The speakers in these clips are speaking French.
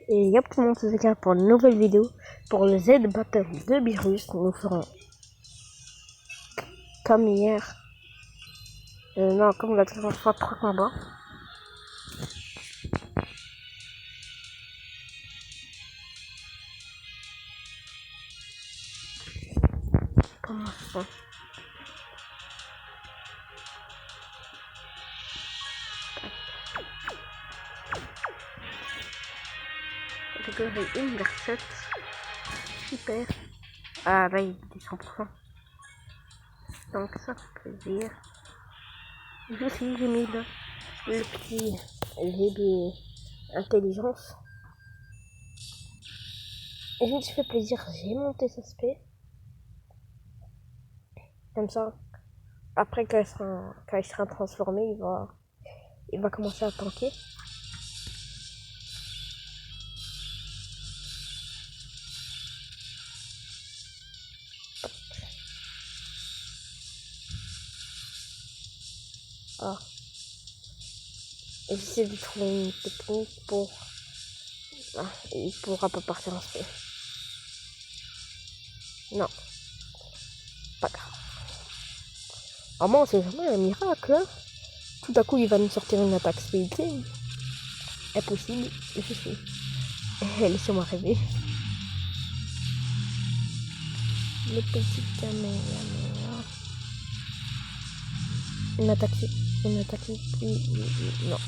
Et yep tout le monde, c'est pour une nouvelle vidéo. Pour le Z Battle de Beerus, nous ferons comme hier. Non, comme la dernière fois, 3 combats. Comment ça? Catégorie 1 vers 7. Super. Ah là, il dit 100%. Donc ça fait plaisir. Je aussi, j'ai mis le petit GB intelligence. Et je me suis fait plaisir, j'ai monté ce SP. Comme ça, après quand il sera transformé, il va commencer à tanker. Ah. Et j'essaie de trouver une technique pour... Ah, il pourra pas partir en SP. Non. Pas grave. Ah bon, c'est jamais un miracle, hein. Tout à coup, il va nous sortir une attaque spéciale. Impossible, je sais. Laissez-moi rêver. Le petit caméra. Une attaque. Non.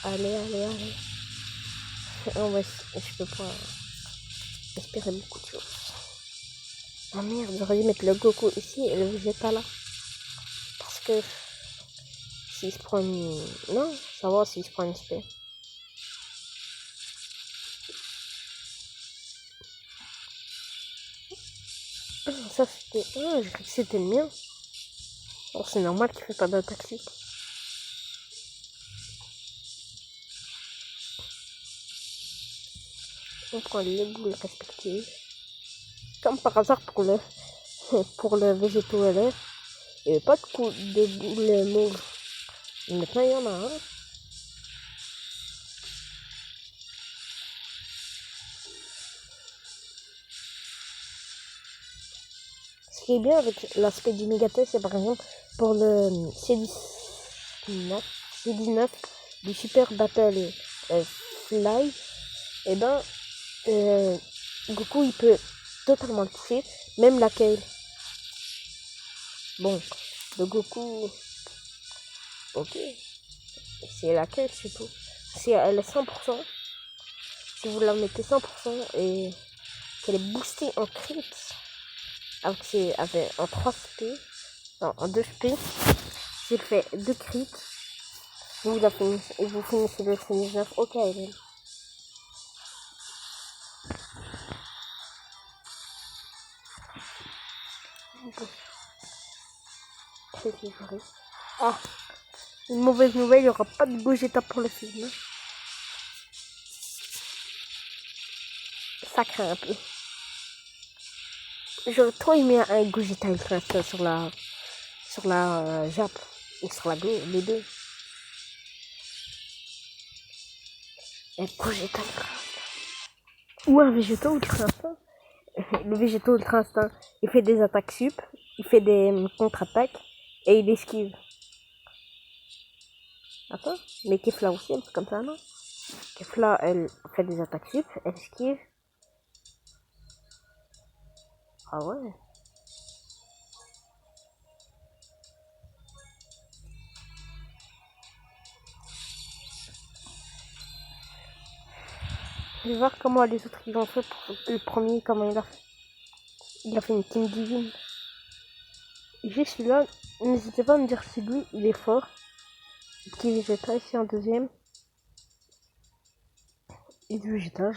Allez. Oh ouais, je peux pas espérer beaucoup de choses. Ah merde, j'aurais dû mettre le Goku ici et le Vegeta là. Parce que s'il se prend une... Non, ça va s'il se prend une SP. Ça c'était... Ah, j'ai cru que c'était le mien. Oh, c'est normal qu'il fait pas d'attaque sup. On prend les boules respectives. Comme par hasard pour le pour le végétaux LR. Il n'y avait pas de boules mauves. Maintenant il y en a un. Ce qui est bien avec l'aspect du Megathé, c'est par exemple pour le C19 du Super Battle Fly, et ben Goku il peut totalement le toucher, même la Kale. Bon, le Goku, ok, c'est la Kale c'est tout. Si elle est 100%, si vous la mettez 100% et qu'elle est boostée en crit, avec en 3 SP, non, en 2 SP, s'il fait 2 crits, vous finissez le C19, ok, Hélène. Ah, une mauvaise nouvelle, il n'y aura pas de Gogeta pour le film. Ça craint un peu. J'aurais trop aimé un Gogeta Ultra Instinct sur la Jap ou sur la Go, les deux. Un Gogeta Ultra Instinct. Ou un Végéto Ultra Instinct. Le Végéto Ultra Instinct, il fait des attaques sup, il fait des contre-attaques et il esquive. Attends, mais Kefla aussi, elle fait comme ça, non? Kefla, elle fait des attaques sup, elle esquive. Ah ouais. Je vais voir comment les autres ils ont fait pour le premier, comment il a fait. Il a fait une team divine. Et juste celui-là, n'hésitez pas à me dire si lui, il est fort. Petit Vegeta ici en deuxième. Et du Vegeta,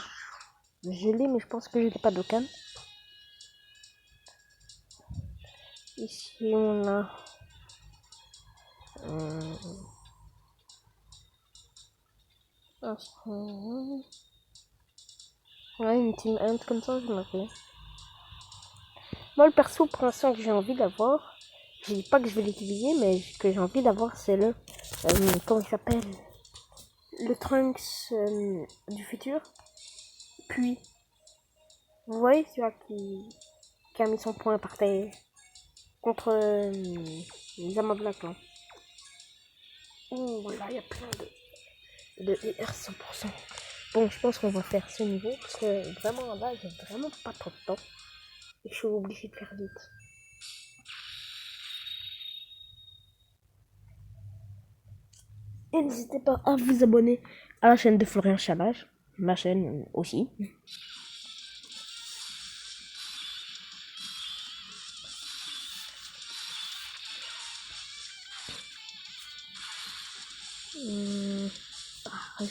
je l'ai, mais je pense que je n'ai pas d'Okan. Ici, on a... Ouais, une team Hunt comme ça, je me fais. Moi, le perso pour l'instant que j'ai envie d'avoir, je dis pas que je vais l'utiliser, mais que j'ai envie d'avoir, c'est le... comment il s'appelle? le Trunks du futur. Puis, vous voyez celui-là qui a mis son poing par terre contre les amas Black là. Oh là, il y a plein de IR 100%. Bon, je pense qu'on va faire ce niveau parce que vraiment là, j'ai vraiment pas trop de temps et je suis obligée de faire vite. Et n'hésitez pas à vous abonner à la chaîne de Florian Chalage, ma chaîne aussi.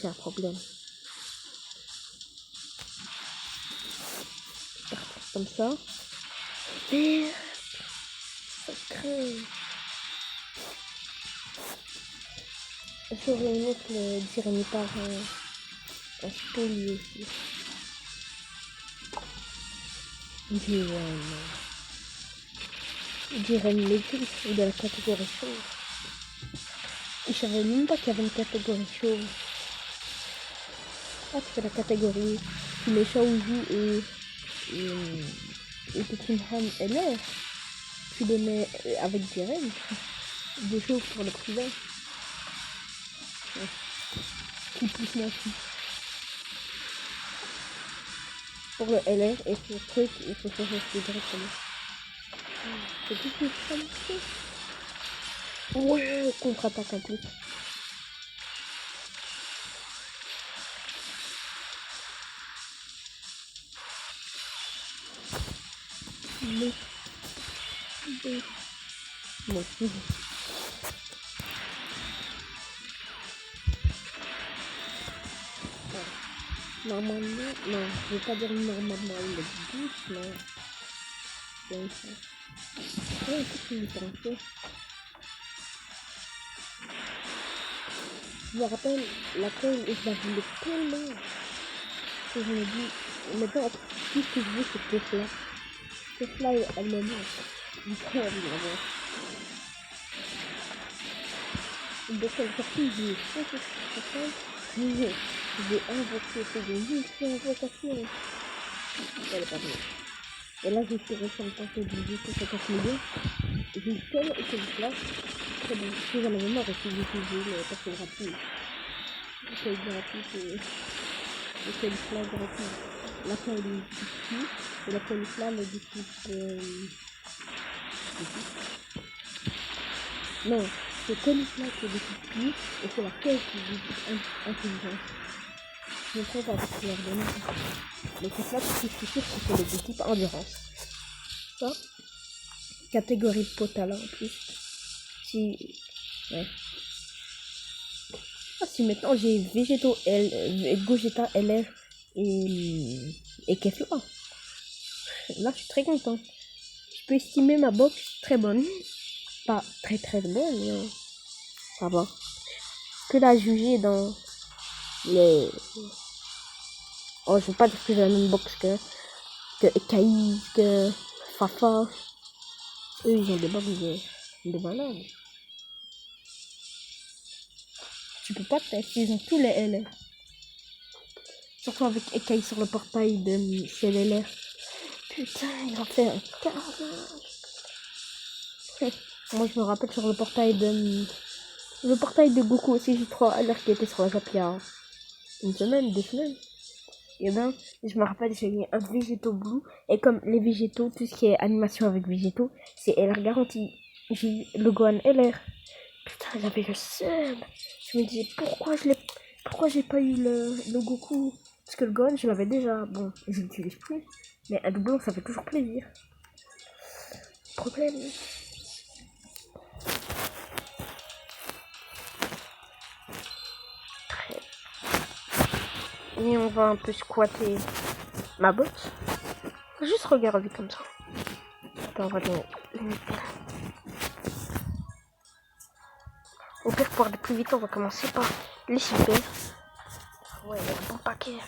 J'ai un problème. Comme ça. Et ça crée. J'aurais aimé que le Jeremy par un spolié aussi. Jeremy Legend ou de la catégorie chauve. Je savais même pas qu'il y avait une catégorie chauve. Ah, tu fais la catégorie tous les Shaoju et Tottenham LR. Tu les mets avec Jeremy. Des chauves pour le privé. Ouais. Qui pousse moins aussi. Pour le LR et pour le truc, il faut changer de directement. C'est tout ce que je fais. Ouais, contre-attaque en plus. Mais. Normalement, non, je vais pas dire normalement le but, mais c'est ça. Ouais, c'est une différence. Je me rappelle, laquelle je la voulais tellement que je me dis, maintenant, tout ce que je veux, c'est Tesla. Tesla, elle me manque. Du coup, elle me manque. Dès qu'elle est sortie, j'ai fait ce que j'ai invoqué, c'est des invocations. Elle est pas venue. Et là, j'ai tiré sur le paquet de 250 millions. J'ai eu tellement été de place. Très bien. Si j'en avais marre aussi d'utiliser le paquet gratuit. Le paquet gratuit, c'est le caulifla gratuit. La paille est du type et la caulifla est du type. Non, c'est caulifla qui est du type et c'est la caisse qui est du type intelligence. Je me trompe avec leur données. Mais c'est là que je suis sûre que c'est le type endurance. Ça. Catégorie Potala en plus. Si. Ouais. Ah, si maintenant j'ai Végéto Gogeta LR et Kefla. Là je suis très content. Je peux estimer ma box très bonne. Pas très très bonne, mais ça va. Que la juger dans les. Oh, je veux pas dire que j'ai la même box que Ekaïs, que Fafa. Eux ils ont des box de malades. Tu peux pas tester, ils ont tous les LR. Surtout avec Ekai sur le portail de CLLR. Putain, il a fait un carnage. Moi je me rappelle sur le portail de. Le portail de Goku aussi, j'ai 3 alors qui était sur la Zap il y a une semaine, 2 semaines. Et ben, je me rappelle, j'ai mis un végétaux blue. Et comme les végétaux, tout ce qui est animation avec végétaux, c'est LR garanti. J'ai eu le Gohan LR. Putain, j'avais le seum. Je me disais pourquoi j'ai pas eu le Goku. Parce que le Gohan, je l'avais déjà. Bon, je l'utilise plus. Mais un doublon, ça fait toujours plaisir. Problème. Très. Et on va un peu squatter ma botte. Juste regarder comme ça. Attends, on va les mettre là. Au pire, pour aller plus vite, on va commencer par les super. Ouais, il y a un bon paquet.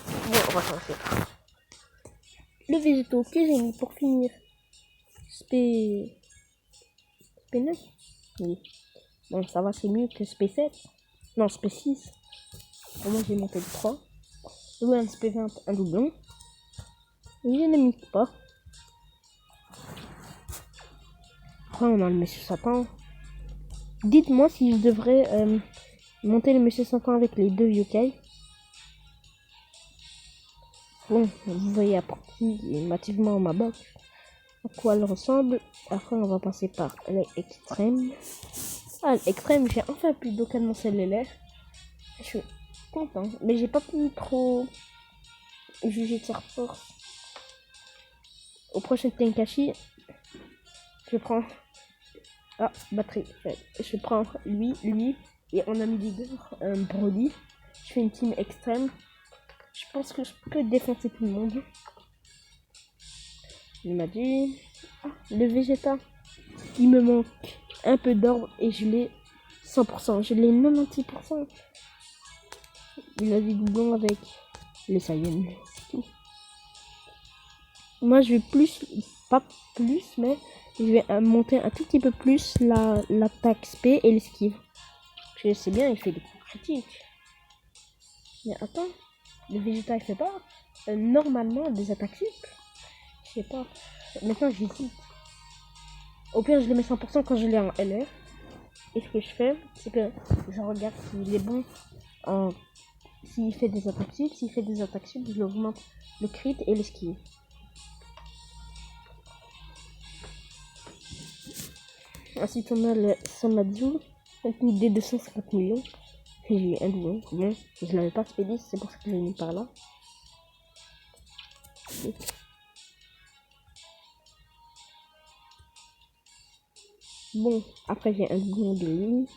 Bon, on va commencer par les végétaux que j'ai mis pour finir. P9. Oui. Bon, ça va, c'est mieux que SP7. Non, SP6. Pour moi, j'ai monté le 3. Double un SP20, un doublon. Je ne mis pas. Après, on a le Monsieur Satan. Dites-moi si je devrais monter le Monsieur Satan avec les deux yokai. Bon, vous voyez approximativement ma box à quoi elle ressemble. Après, on va passer par l'extrême. Ah, l'extrême, j'ai enfin pu docker mon cellulaire. Je suis content, mais j'ai pas pu trop juger de sa force. Au prochain Tenkachi, je prends... Ah, batterie. Je prends lui, et on a mis leader, un Brody. Je fais une team extrême. Je pense que je peux défoncer tout le monde. Il m'a dit... Ah, le Vegeta. Il me manque un peu d'or et je l'ai 100%. Je l'ai 96%. Il a dit doublon avec les Saiyans. C'est tout. Moi, je vais plus... Pas plus, mais... Je vais monter un tout petit peu plus l'attaque SP et l'esquive. Parce que c'est bien, il fait des coups critiques. Mais attends, le Vegeta il fait pas normalement des attaques sup. Je sais pas. Maintenant j'hésite. Au pire je le mets 100% quand je l'ai en LR. Et ce que je fais, c'est que je regarde s'il est bon en... S'il fait des attaques sup. S'il fait des attaques sup, je augmente le crit et l'esquive. Ensuite on a le Samadou. Un coup des 250 millions. J'ai eu un doublon. Bon, je l'avais pas spédé, c'est pour ça que je l'ai mis par là. Bon, après j'ai un doublon de lui.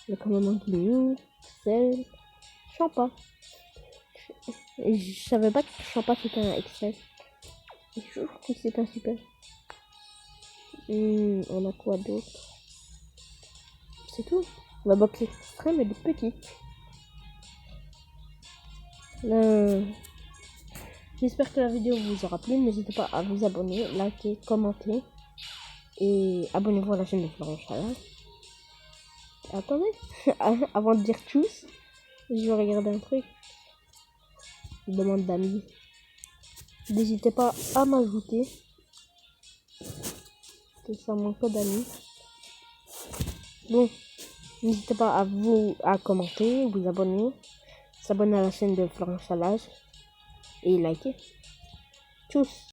Le commandement de lui. Celle. Champa. Je savais pas que Champa c'était un Excel. Je trouve que c'est un super. On a quoi d'autre? C'est tout. La box extrême elle est petite. J'espère que la vidéo vous aura plu. N'hésitez pas à vous abonner, liker, commenter. Et abonnez-vous à la chaîne de Florent Chalal. Attendez, avant de dire tchuss, je vais regarder un truc. Demande d'amis. N'hésitez pas à m'ajouter. C'est ça mon code d'amis. Bon, n'hésitez pas à commenter, vous abonner, s'abonner à la chaîne de Florent Chalal et liker. Tchuss.